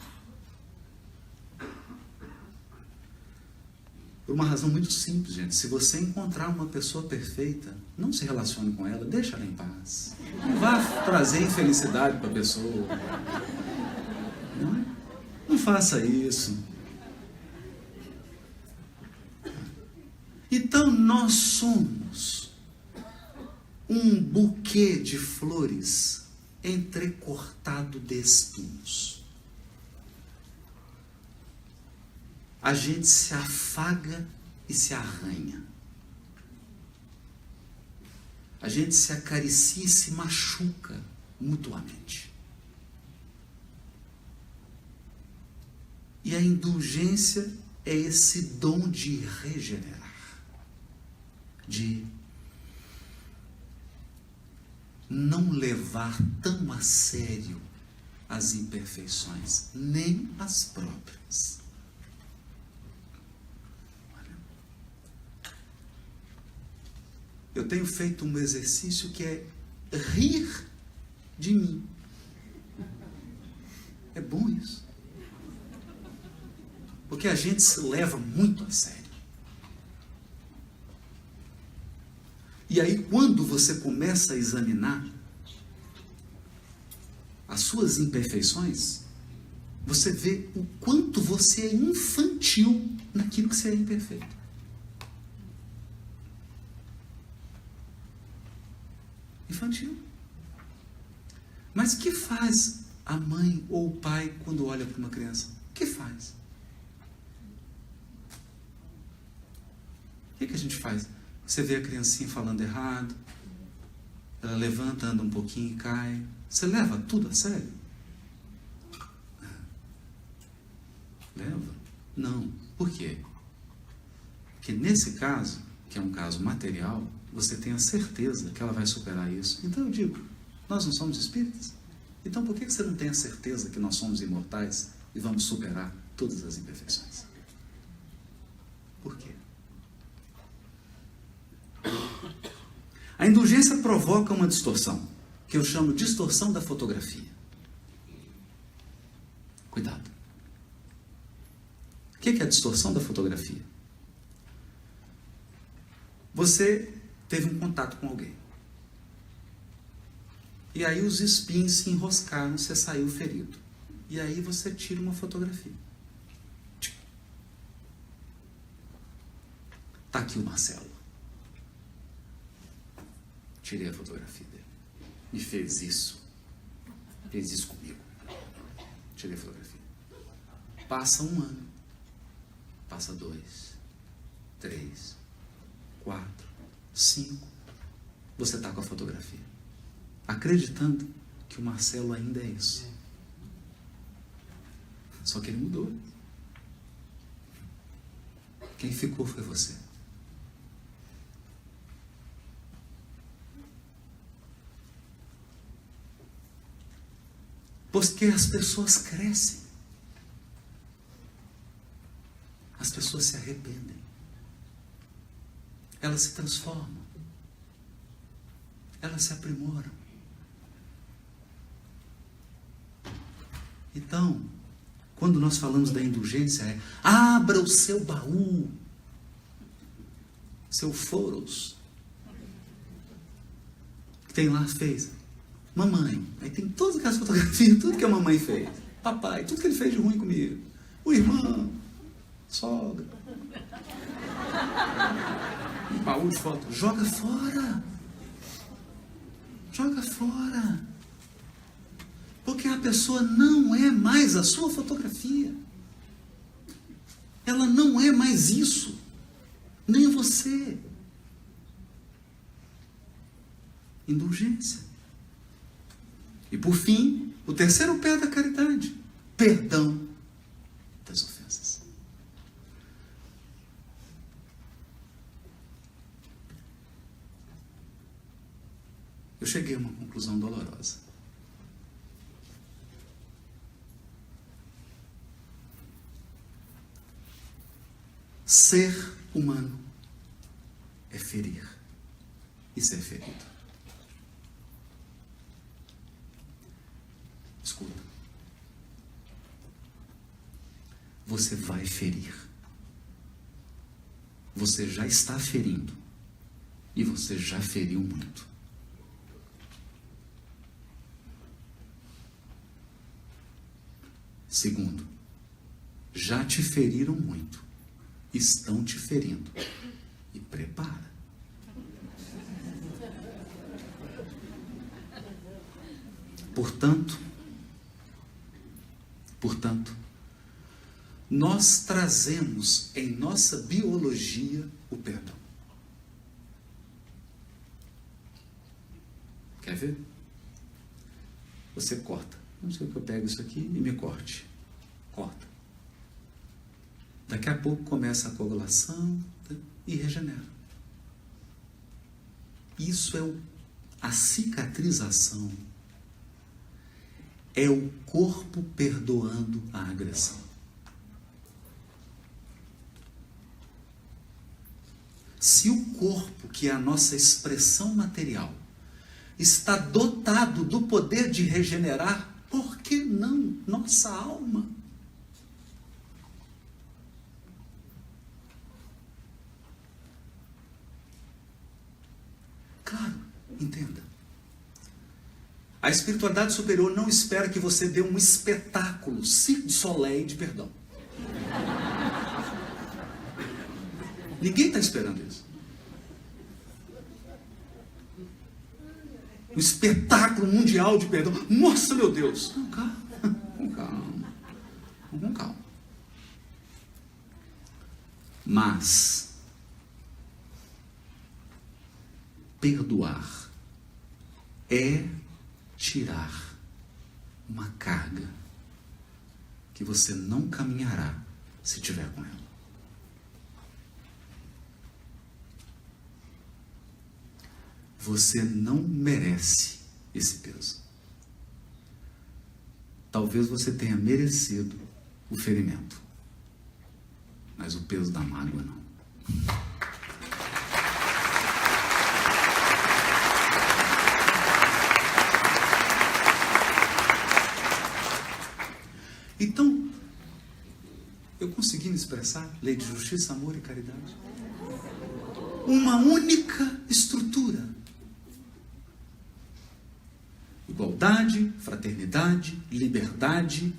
Por uma razão muito simples, gente. Se você encontrar uma pessoa perfeita, não se relacione com ela, deixa ela em paz. Não vá trazer infelicidade para a pessoa. Não faça isso. Então nós somos um buquê de flores entrecortado de espinhos. A gente se afaga e se arranha. A gente se acaricia e se machuca mutuamente. E a indulgência é esse dom de regenerar, de não levar tão a sério as imperfeições, nem as próprias. Eu tenho feito um exercício que é rir de mim. É bom isso. Porque a gente se leva muito a sério. E aí, quando você começa a examinar as suas imperfeições, você vê o quanto você é infantil naquilo que você é imperfeito. Infantil. Mas o que faz a mãe ou o pai quando olha para uma criança? O que faz? O que a gente faz? Você vê a criancinha falando errado, ela levanta, anda um pouquinho e cai. Você leva tudo a sério? Leva? Não. Por quê? Porque nesse caso, que é um caso material, você tem a certeza que ela vai superar isso. Então eu digo, nós não somos espíritas? Então por que você não tem a certeza que nós somos imortais e vamos superar todas as imperfeições? Por quê? A indulgência provoca uma distorção, que eu chamo de distorção da fotografia. Cuidado. O que é a distorção da fotografia? Você teve um contato com alguém. E aí os espinhos se enroscaram, você saiu ferido. E aí você tira uma fotografia. Está aqui o Marcelo. Tirei a fotografia dele. Me fez isso. Fez isso comigo. Tirei a fotografia. Passa 1 ano. Passa 2, 3, 4, 5. Você está com a fotografia. Acreditando que o Marcelo ainda é isso. Só que ele mudou. Quem ficou foi você. Porque as pessoas crescem. As pessoas se arrependem. Elas se transformam. Elas se aprimoram. Então, quando nós falamos da indulgência, é abra o seu baú, seu foros. Tem lá, fez. Mamãe. Aí tem todas aquelas fotografias, tudo que a mamãe fez. Papai, tudo que ele fez de ruim comigo. O irmão, sogra. Um baú de foto. Joga fora. Joga fora. Porque a pessoa não é mais a sua fotografia. Ela não é mais isso. Nem você. Indulgência. E por fim, o terceiro pé da caridade. Perdão das ofensas. Eu cheguei a uma conclusão dolorosa. Ser humano é ferir e ser ferido. Escuta. Você vai ferir. Você já está ferindo. E você já feriu muito. Segundo, já te feriram muito. Estão te ferindo. E prepara. Portanto, nós trazemos em nossa biologia o perdão. Quer ver? Você corta. Não sei o que eu pego isso aqui e me corte. Corta. Daqui a pouco começa a coagulação e regenera. Isso é a cicatrização. É o corpo perdoando a agressão. Se o corpo, que é a nossa expressão material, está dotado do poder de regenerar, por que não nossa alma? Claro, entenda. A espiritualidade superior não espera que você dê um espetáculo, Cirque du Soleil de perdão. Ninguém está esperando isso. Um espetáculo mundial de perdão. Nossa, meu Deus! Não, calma, com calma. Com calma. Mas perdoar é tirar uma carga que você não caminhará se tiver com ela. Você não merece esse peso. Talvez você tenha merecido o ferimento, mas o peso da mágoa não. Então, Eu consegui me expressar? Lei de justiça, amor e caridade. Uma única estrutura. Igualdade, fraternidade, liberdade,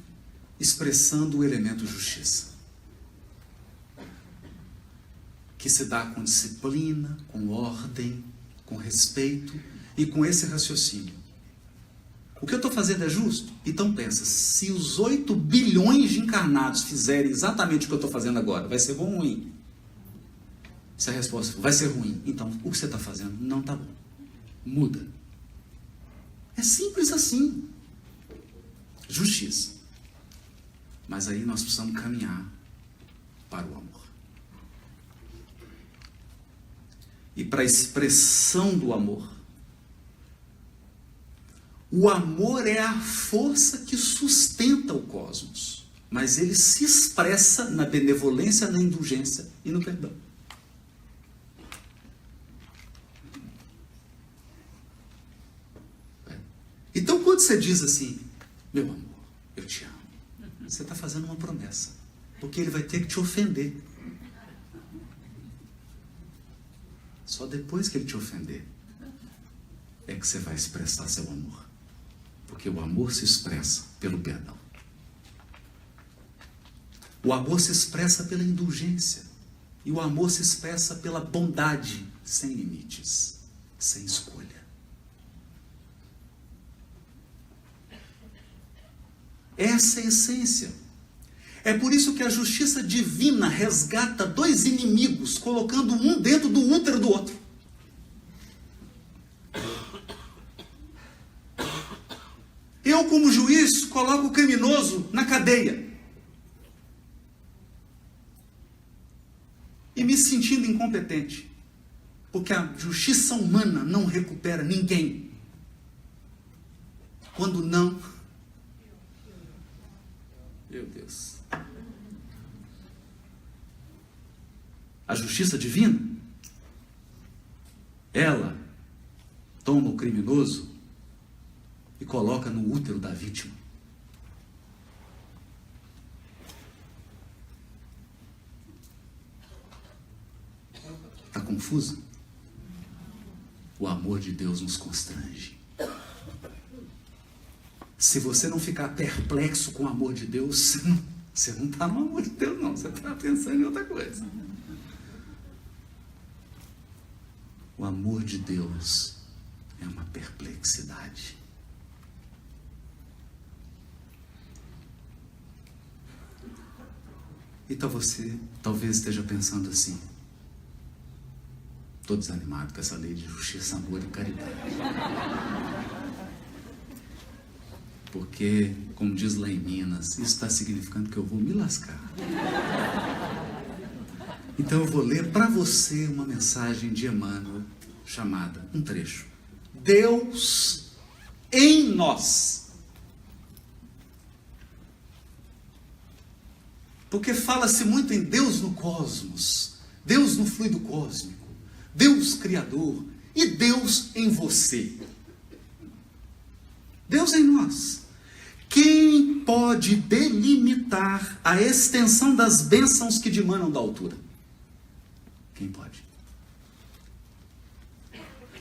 expressando o elemento justiça. Que se dá com disciplina, com ordem, com respeito e com esse raciocínio. O que eu estou fazendo é justo? Então pensa, se os 8 bilhões de encarnados fizerem exatamente o que eu estou fazendo agora, vai ser bom ou ruim? Se a resposta for, vai ser ruim, então o que você está fazendo não está bom. Muda. É simples assim. Justiça. Mas aí nós precisamos caminhar para o amor. E para a expressão do amor. O amor é a força que sustenta o cosmos. Mas ele se expressa na benevolência, na indulgência e no perdão. Então quando você diz assim, meu amor, eu te amo. Você está fazendo uma promessa. Porque ele vai ter que te ofender. Só depois que ele te ofender é que você vai expressar seu amor. Porque o amor se expressa pelo perdão. O amor se expressa pela indulgência. E o amor se expressa pela bondade, sem limites, sem escolha. Essa é a essência. É por isso que a justiça divina resgata 2 inimigos, colocando um dentro do útero do outro. Eu, como juiz, coloco o criminoso na cadeia. E me sentindo incompetente. Porque a justiça humana não recupera ninguém. Quando não... Meu Deus. A justiça divina, ela toma o criminoso e coloca no útero da vítima. Está confuso? O amor de Deus nos constrange. Se você não ficar perplexo com o amor de Deus, você não está no amor de Deus, não. Você está pensando em outra coisa. O amor de Deus é uma perplexidade. Então você talvez esteja pensando assim, estou desanimado com essa lei de justiça, amor e caridade. Porque, como diz lá em Minas, isso está significando que eu vou me lascar. Então eu vou ler para você uma mensagem de Emmanuel chamada, um trecho. Deus em nós. Porque fala-se muito em Deus no cosmos, Deus no fluido cósmico, Deus criador e Deus em você. Deus em nós. Quem pode delimitar a extensão das bênçãos que dimanam da altura? Quem pode?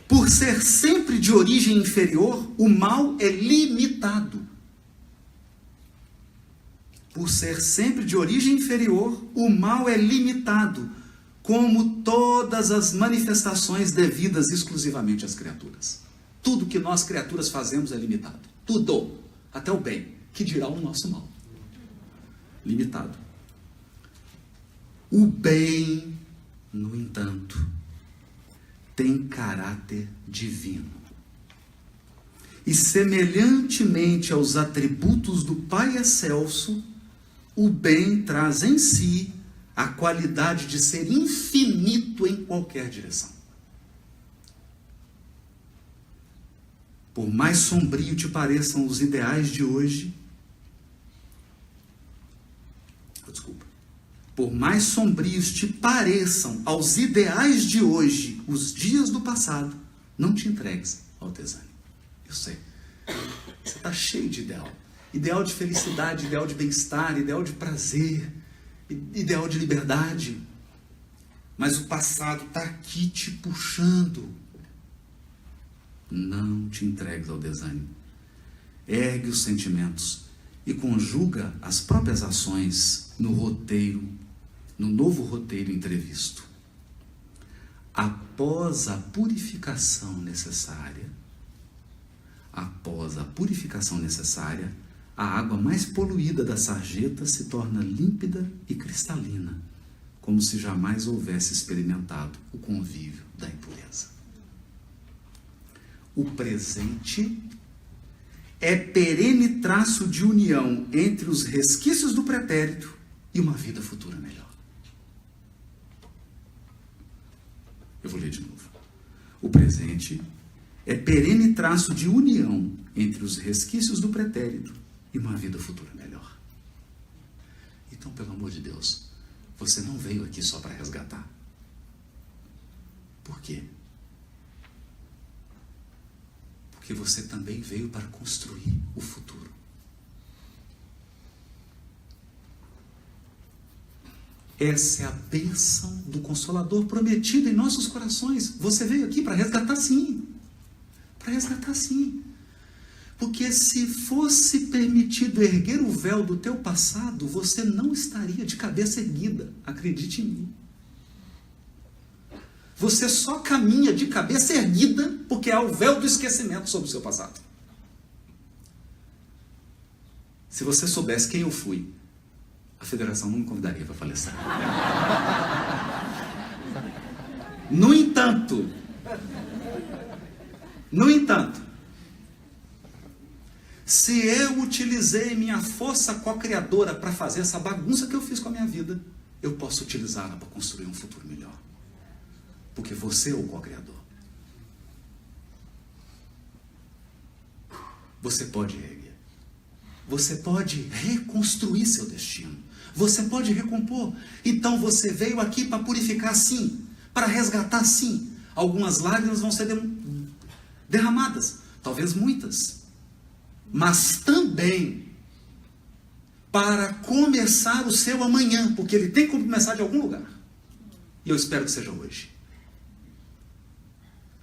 Por ser sempre de origem inferior, o mal é limitado. Por ser sempre de origem inferior, o mal é limitado, como todas as manifestações devidas exclusivamente às criaturas. Tudo que nós criaturas fazemos é limitado. Tudo, até o bem, que dirá o nosso mal. Limitado. O bem, no entanto, tem caráter divino. E semelhantemente aos atributos do Pai Excelso, o bem traz em si a qualidade de ser infinito em qualquer direção. Por mais sombrio te pareçam os ideais de hoje, por mais sombrios te pareçam aos ideais de hoje os dias do passado, não te entregues ao desânimo. Eu sei, você está cheio de ideal. Ideal de felicidade, ideal de bem-estar, ideal de prazer, ideal de liberdade, mas o passado está aqui te puxando. Não te entregues ao desânimo. Ergue os sentimentos e conjuga as próprias ações no roteiro, no novo roteiro entrevisto. Após a purificação necessária, a água mais poluída da sarjeta se torna límpida e cristalina, como se jamais houvesse experimentado o convívio da impureza. O presente é perene traço de união entre os resquícios do pretérito e uma vida futura melhor. Eu vou ler de novo. O presente é perene traço de união entre os resquícios do pretérito e uma vida futura melhor. Então, pelo amor de Deus, você não veio aqui só para resgatar. Por quê? Porque você também veio para construir o futuro. Essa é a bênção do Consolador prometido em nossos corações. Você veio aqui para resgatar sim. Para resgatar sim. Porque se fosse permitido erguer o véu do teu passado, você não estaria de cabeça erguida. Acredite em mim. Você só caminha de cabeça erguida porque há o véu do esquecimento sobre o seu passado. Se você soubesse quem eu fui, a federação não me convidaria para falecer. No entanto, se eu utilizei minha força co-criadora para fazer essa bagunça que eu fiz com a minha vida, eu posso utilizá-la para construir um futuro melhor. Porque você é o co-criador. Você pode erguer. Você pode reconstruir seu destino. Você pode recompor. Então você veio aqui para purificar sim, para resgatar sim. Algumas lágrimas vão ser derramadas, talvez muitas. Mas também para começar o seu amanhã, porque ele tem que começar de algum lugar. E eu espero que seja hoje.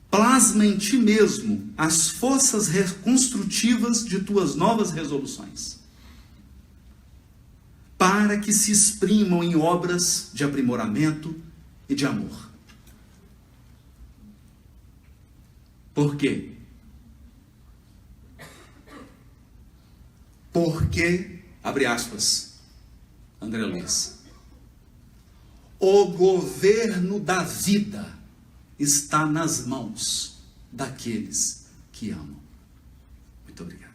Plasma em ti mesmo as forças reconstrutivas de tuas novas resoluções, para que se exprimam em obras de aprimoramento e de amor. Por quê? Porque, abre aspas, André Luiz, o governo da vida está nas mãos daqueles que amam. Muito obrigado.